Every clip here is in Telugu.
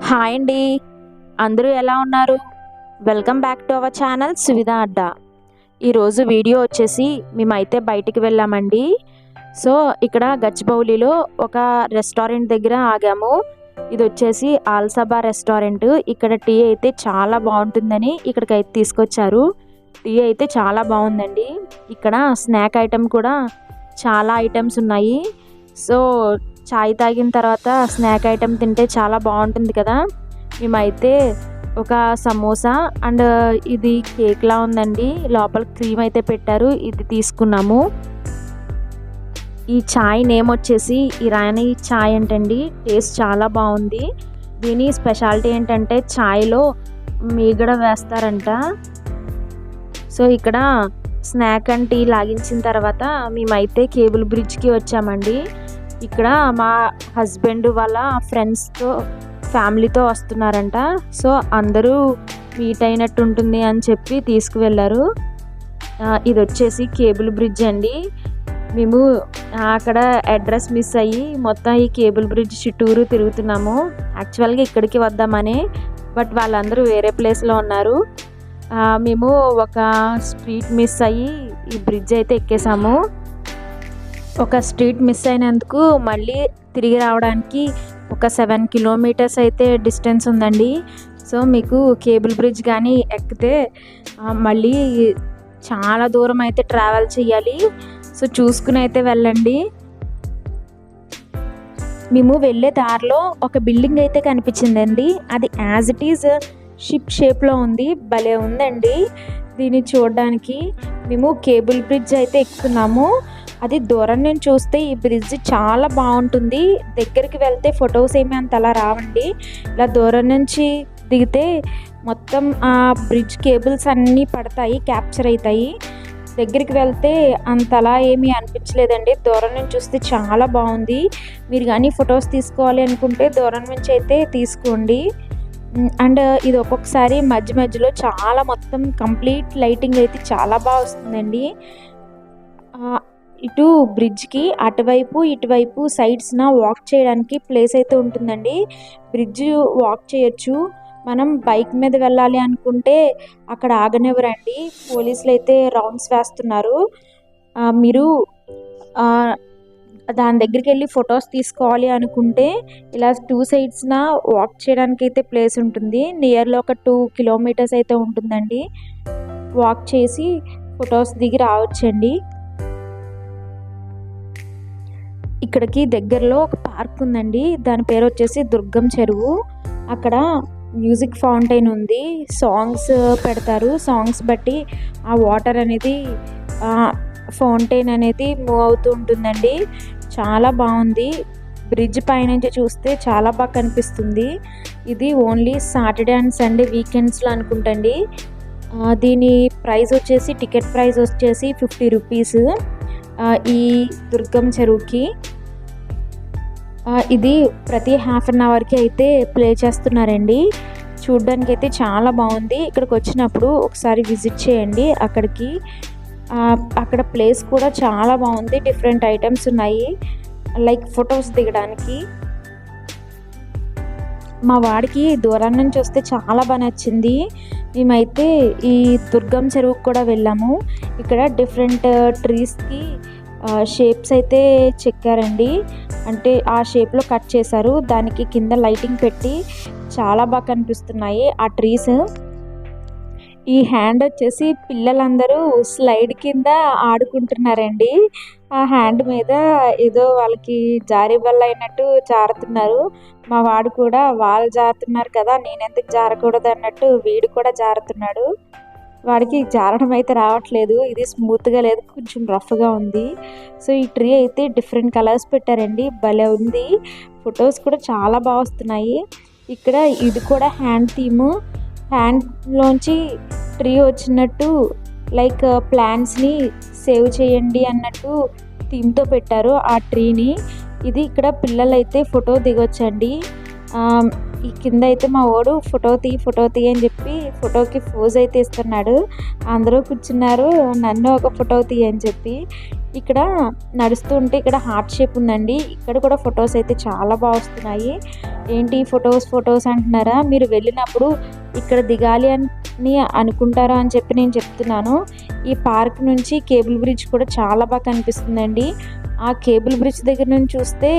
హాయ్ అండి. అందరూ ఎలా ఉన్నారు? Welcome back to our channel Suvidha Adda. ఈరోజు వీడియో వచ్చేసి మేమైతే బయటికి వెళ్ళామండి. సో ఇక్కడ గచ్చిబౌలిలో ఒక రెస్టారెంట్ దగ్గర ఆగాము. ఇది వచ్చేసి ఆల్సబా రెస్టారెంట్. ఇక్కడ టీ అయితే చాలా బాగుంటుందని ఇక్కడికైతే తీసుకొచ్చారు. టీ అయితే చాలా బాగుందండి. ఇక్కడ స్నాక్ ఐటెం కూడా చాలా ఐటమ్స్ ఉన్నాయి. సో చాయ్ తాగిన తర్వాత స్నాక్ ఐటెం తింటే చాలా బాగుంటుంది కదా. మేమైతే ఒక సమోసా అండ్ ఇది కేక్లా ఉందండి, లోపల క్రీమ్ అయితే పెట్టారు, ఇది తీసుకున్నాము. ఈ చాయ్ నేమ్ వచ్చేసి ఇరానీ చాయ్ అంటండి. టేస్ట్ చాలా బాగుంది. దీని స్పెషాలిటీ ఏంటంటే చాయ్లో మీగడ వేస్తారంట. సో ఇక్కడ స్నాక్ అండ్ టీ లాగించిన తర్వాత మేమైతే కేబుల్ బ్రిడ్జ్కి వచ్చామండి. ఇక్కడ మా హస్బెండ్ వాళ్ళ ఫ్రెండ్స్తో ఫ్యామిలీతో వస్తున్నారంట. సో అందరూ మీట్ అయినట్టు ఉంటుంది అని చెప్పి తీసుకువెళ్ళారు. ఇది వచ్చేసి కేబుల్ బ్రిడ్జ్ అండి. మేము అక్కడ అడ్రస్ మిస్ అయ్యి మొత్తం ఈ కేబుల్ బ్రిడ్జ్ చుట్టూరు తిరుగుతున్నాము. యాక్చువల్గా ఇక్కడికి వద్దామని, బట్ వాళ్ళందరూ వేరే ప్లేస్లో ఉన్నారు. మేము ఒక స్ట్రీట్ మిస్ అయ్యి ఈ బ్రిడ్జ్ అయితే ఎక్కేసాము. ఒక స్ట్రీట్ మిస్ అయినందుకు మళ్ళీ తిరిగి రావడానికి ఒక 7 కిలోమీటర్స్ అయితే డిస్టెన్స్ ఉందండి. సో మీకు కేబుల్ బ్రిడ్జ్ కానీ ఎక్కితే మళ్ళీ చాలా దూరం అయితే ట్రావెల్ చేయాలి. సో చూసుకుని అయితే వెళ్ళండి. మేము వెళ్ళే దారిలో ఒక బిల్డింగ్ అయితే కనిపించిందండి. అది యాజ్ ఇట్ ఈజ్ షిప్ షేప్లో ఉంది. భలే ఉందండి దీన్ని చూడడానికి. మేము కేబుల్ బ్రిడ్జ్ అయితే ఎక్కుతున్నాము. అది దూరం నుంచి చూస్తే ఈ బ్రిడ్జ్ చాలా బాగుంటుంది. దగ్గరికి వెళ్తే ఫొటోస్ ఏమీ అంతలా రావండి. ఇలా దూరం నుంచి దిగితే మొత్తం ఆ బ్రిడ్జ్ కేబుల్స్ అన్నీ పడతాయి, క్యాప్చర్ అవుతాయి. దగ్గరికి వెళ్తే అంతలా ఏమీ అనిపించలేదండి. దూరం నుంచి చూస్తే చాలా బాగుంది. మీరు కానీ ఫొటోస్ తీసుకోవాలి అనుకుంటే దూరం నుంచి అయితే తీసుకోండి. అండ్ ఇది ఒక్కొక్కసారి మధ్య మధ్యలో చాలా మొత్తం కంప్లీట్ లైటింగ్ అయితే చాలా బాగా వస్తుందండి. ఇటు బ్రిడ్జ్కి అటువైపు ఇటువైపు సైడ్స్న వాక్ చేయడానికి ప్లేస్ అయితే ఉంటుందండి. బ్రిడ్జ్ వాక్ చేయొచ్చు. మనం బైక్ మీద వెళ్ళాలి అనుకుంటే అక్కడ ఆగనివ్వరండి. పోలీసులు అయితే రౌండ్స్ వేస్తున్నారు. మీరు దాని దగ్గరికి వెళ్ళి ఫొటోస్ తీసుకోవాలి అనుకుంటే ఇలా 2 సైడ్స్న వాక్ చేయడానికి అయితే ప్లేస్ ఉంటుంది. నియర్లో ఒక 2 కిలోమీటర్స్ అయితే ఉంటుందండి. వాక్ చేసి ఫొటోస్ దిగి రావచ్చండి. ఇక్కడికి దగ్గరలో ఒక పార్క్ ఉందండి. దాని పేరు వచ్చేసి దుర్గం చెరువు. అక్కడ మ్యూజిక్ ఫౌంటైన్ ఉంది. సాంగ్స్ పెడతారు. సాంగ్స్ బట్టి ఆ వాటర్ అనేది ఫౌంటైన్ అనేది మూవ్ అవుతూ ఉంటుందండి. చాలా బాగుంది. బ్రిడ్జ్ పైనుంచి చూస్తే చాలా బాగా కనిపిస్తుంది. ఇది ఓన్లీ సాటర్డే అండ్ సండే వీకెండ్స్లో అనుకుంటండి. దీని ప్రైస్ వచ్చేసి టికెట్ ప్రైస్ వచ్చేసి 50 రూపీస్ ఈ దుర్గం చెరువుకి. ఇది ప్రతి హాఫ్ అన్ అవర్కి అయితే ప్లే చేస్తున్నారండి. చూడ్డానికి అయితే చాలా బాగుంది. ఇక్కడికి వచ్చినప్పుడు ఒకసారి విజిట్ చేయండి అక్కడికి. అక్కడ ప్లేస్ కూడా చాలా బాగుంది. డిఫరెంట్ ఐటమ్స్ ఉన్నాయి లైక్ ఫొటోస్ దిగడానికి. మా వాడికి దూరం నుంచి వస్తే చాలా బాగా నచ్చింది. మేమైతే ఈ దుర్గం చెరువుకు కూడా వెళ్ళాము. ఇక్కడ డిఫరెంట్ ట్రీస్కి షేప్స్ అయితే చెక్కారండి. అంటే ఆ షేప్లో కట్ చేశారు. దానికి కింద లైటింగ్ పెట్టి చాలా బాగా కనిపిస్తున్నాయి ఆ ట్రీస్. ఈ హ్యాండ్ వచ్చేసి పిల్లలందరూ స్లైడ్ కింద ఆడుకుంటున్నారండి. ఆ హ్యాండ్ మీద ఏదో వాళ్ళకి జారీ బల్ల అయినట్టు జారుతున్నారు. మా వాడు కూడా వాళ్ళు జారుతున్నారు కదా, నేను ఎందుకు జారకూడదు అన్నట్టు వీడు కూడా జారుతున్నాడు. వాడికి జారడం అయితే రావట్లేదు. ఇది స్మూత్గా లేదు, కొంచెం రఫ్గా ఉంది. సో ఈ ట్రీ అయితే డిఫరెంట్ కలర్స్ పెట్టారండి. భలే ఉంది. ఫొటోస్ కూడా చాలా బాగా వస్తున్నాయి. ఇక్కడ ఇది కూడా హ్యాండ్ థీము. హ్యాండ్లోంచి ట్రీ వచ్చినట్టు లైక్ ప్లాంట్స్ని సేవ్ చేయండి అన్నట్టు థీమ్తో పెట్టారు ఆ ట్రీని. ఇది ఇక్కడ పిల్లలైతే ఫోటో దిగొచ్చండి. ఈ కింద అయితే మా వాడు ఫోటో తీ అని చెప్పి ఫోటోకి పోజ్ అయితే ఇస్తున్నాడు. అందరూ కూర్చున్నారు, నన్ను ఒక ఫోటో తీ అని చెప్పి. ఇక్కడ నడుస్తూ ఉంటే ఇక్కడ హార్ట్ షేప్ ఉందండి. ఇక్కడ కూడా ఫొటోస్ అయితే చాలా బాగా వస్తున్నాయి. ఏంటి ఫొటోస్ అంటున్నారా? మీరు వెళ్ళినప్పుడు ఇక్కడ దిగాలి అని అనుకుంటారా అని చెప్పి నేను చెప్తున్నాను. ఈ పార్క్ నుంచి కేబుల్ బ్రిడ్జ్ కూడా చాలా బాగా కనిపిస్తుందండి. ఆ కేబుల్ బ్రిడ్జ్ దగ్గర నుంచి చూస్తే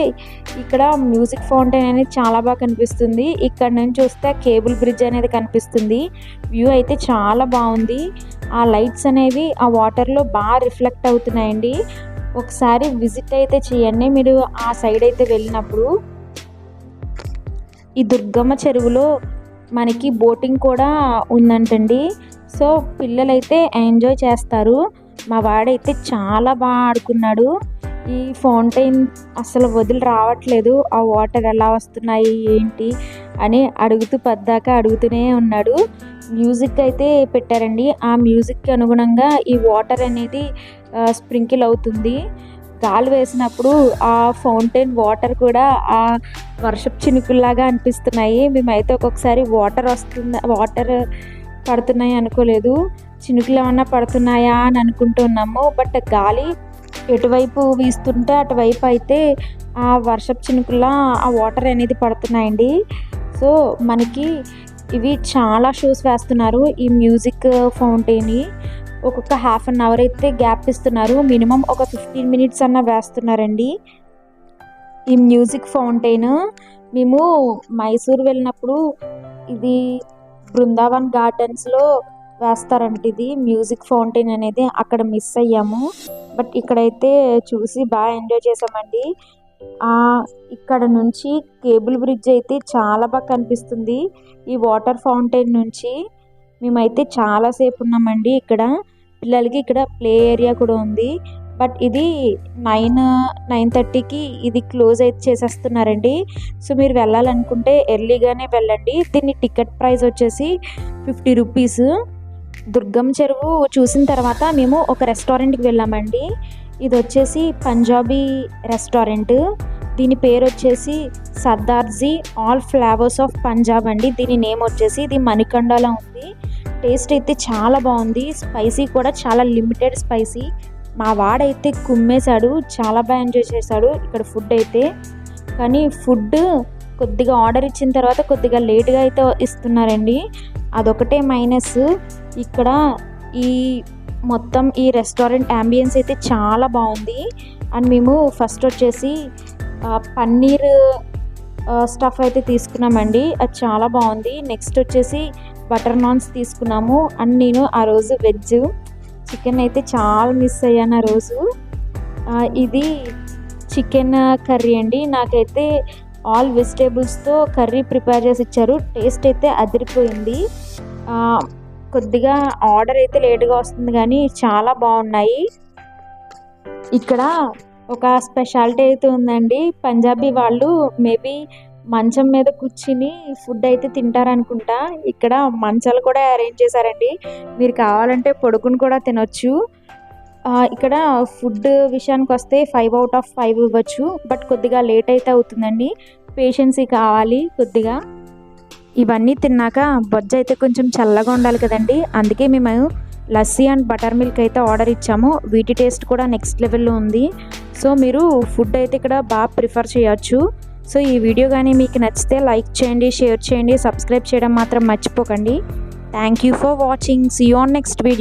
ఇక్కడ మ్యూజిక్ ఫౌంటైన్ అనేది చాలా బాగా కనిపిస్తుంది. ఇక్కడ నుంచి చూస్తే కేబుల్ బ్రిడ్జ్ అనేది కనిపిస్తుంది. వ్యూ అయితే చాలా బాగుంది. ఆ లైట్స్ అనేవి ఆ వాటర్లో బాగా రిఫ్లెక్ట్ అవుతున్నాయండి. ఒకసారి విజిట్ అయితే చేయండి మీరు ఆ సైడ్ అయితే వెళ్ళినప్పుడు. ఈ దుర్గమ్మ చెరువులో మనకి బోటింగ్ కూడా ఉందంటండి. సో పిల్లలైతే ఎంజాయ్ చేస్తారు. మా వాడైతే చాలా బాగా ఆడుకున్నాడు. ఈ ఫౌంటైన్ అసలు వదిలి రావట్లేదు. ఆ వాటర్ ఎలా వస్తున్నాయి ఏంటి అని అడుగుతూనే ఉన్నాడు. మ్యూజిక్ అయితే పెట్టారండి. ఆ మ్యూజిక్కి అనుగుణంగా ఈ వాటర్ అనేది స్ప్రింకిల్ అవుతుంది. గాలి వేసినప్పుడు ఆ ఫౌంటైన్ వాటర్ కూడా ఆ వర్షపు చినుకుల్లాగా అనిపిస్తున్నాయి. మేమైతే ఒక్కొక్కసారి వాటర్ పడుతున్నాయి అనుకోలేదు, చినుకులు ఏమన్నా పడుతున్నాయా అని అనుకుంటున్నాము. బట్ గాలి ఎటువైపు వీస్తుంటే అటువైపు అయితే ఆ వర్షపు చినుకుల్లా ఆ వాటర్ అనేది పడుతున్నాయండి. సో మనకి ఇవి చాలా షోస్ వేస్తున్నారు. ఈ మ్యూజిక్ ఫౌంటైన్ ఒక్కొక్క హాఫ్ అన్ అవర్ అయితే గ్యాప్ ఇస్తున్నారు. మినిమం ఒక 15 మినిట్స్ అన్న వేస్తున్నారండి. ఈ మ్యూజిక్ ఫౌంటైన్ మేము మైసూర్ వెళ్ళినప్పుడు ఇది బృందావన్ గార్డెన్స్లో వేస్తారంట. ఇది మ్యూజిక్ ఫౌంటైన్ అనేది అక్కడ మిస్ అయ్యాము. బట్ ఇక్కడైతే చూసి బాగా ఎంజాయ్ చేసామండి. ఇక్కడ నుంచి కేబుల్ బ్రిడ్జ్ అయితే చాలా బాగా కనిపిస్తుంది. ఈ వాటర్ ఫౌంటైన్ నుంచి మేమైతే చాలాసేపు ఉన్నామండి. ఇక్కడ పిల్లలకి ఇక్కడ ప్లే ఏరియా కూడా ఉంది. బట్ ఇది 9:30కి ఇది క్లోజ్ అయితే చేసేస్తున్నారండి. సో మీరు వెళ్ళాలనుకుంటే ఎర్లీగానే వెళ్ళండి. దీన్ని టికెట్ ప్రైస్ వచ్చేసి 50 రూపీస్. దుర్గమ్మ చెరువు చూసిన తర్వాత మేము ఒక రెస్టారెంట్కి వెళ్ళామండి. ఇది వచ్చేసి పంజాబీ రెస్టారెంట్. దీని పేరు వచ్చేసి Sardarji all flavours of Punjab అండి. దీని నేమ్ వచ్చేసి ఇది మణికండలో ఉంది. టేస్ట్ అయితే చాలా బాగుంది. స్పైసీ కూడా చాలా లిమిటెడ్ స్పైసీ. మా వాడైతే కుమ్మేశాడు, చాలా బాగా ఎంజాయ్ చేశాడు ఇక్కడ ఫుడ్ అయితే. కానీ ఫుడ్ కొద్దిగా ఆర్డర్ ఇచ్చిన తర్వాత కొద్దిగా లేట్గా అయితే ఇస్తున్నారండి. అదొకటే మైనస్. ఇక్కడ ఈ మొత్తం ఈ రెస్టారెంట్ యాంబియన్స్ అయితే చాలా బాగుంది. అండ్ మేము ఫస్ట్ వచ్చేసి పన్నీర్ స్టఫ్ అయితే తీసుకున్నామండి. అది చాలా బాగుంది. నెక్స్ట్ వచ్చేసి బటర్ నాన్స్ తీసుకున్నాము. అండ్ నేను ఆ రోజు వెజ్ చికెన్ అయితే చాలా మిస్ అయ్యాను ఆ రోజు. ఇది చికెన్ కర్రీ అండి. నాకైతే ఆల్ వెజిటేబుల్స్తో కర్రీ ప్రిపేర్ చేసి ఇచ్చారు. టేస్ట్ అయితే అదిరిపోయింది. కొద్దిగా ఆర్డర్ అయితే లేట్గా వస్తుంది కానీ చాలా బాగున్నాయి. ఇక్కడ ఒక స్పెషాలిటీ అయితే ఉందండి. పంజాబీ వాళ్ళు మేబీ మంచం మీద కూర్చుని ఫుడ్ అయితే తింటారనుకుంటా. ఇక్కడ మంచాలు కూడా అరేంజ్ చేశారండి. మీరు కావాలంటే పడుకుని కూడా తినొచ్చు. ఇక్కడ ఫుడ్ విషయానికి వస్తే 5 out of 5 ఇవ్వచ్చు. బట్ కొద్దిగా లేట్ అయితే అవుతుందండి. పేషెన్సీ కావాలి కొద్దిగా. ఇవన్నీ తిన్నాక బొజ్జ అయితే కొంచెం చల్లగా ఉండాలి కదండి. అందుకే మేము లస్సీ అండ్ బటర్ మిల్క్ అయితే ఆర్డర్ ఇచ్చాము. వీటి టేస్ట్ కూడా నెక్స్ట్ లెవెల్లో ఉంది. సో మీరు ఫుడ్ అయితే ఇక్కడ బాగా ప్రిఫర్ చేయొచ్చు. సో ఈ వీడియో కానీ మీకు నచ్చితే లైక్ చేయండి, షేర్ చేయండి, సబ్స్క్రైబ్ చేయడం మాత్రం మర్చిపోకండి. Thank you for watching. See you on next video.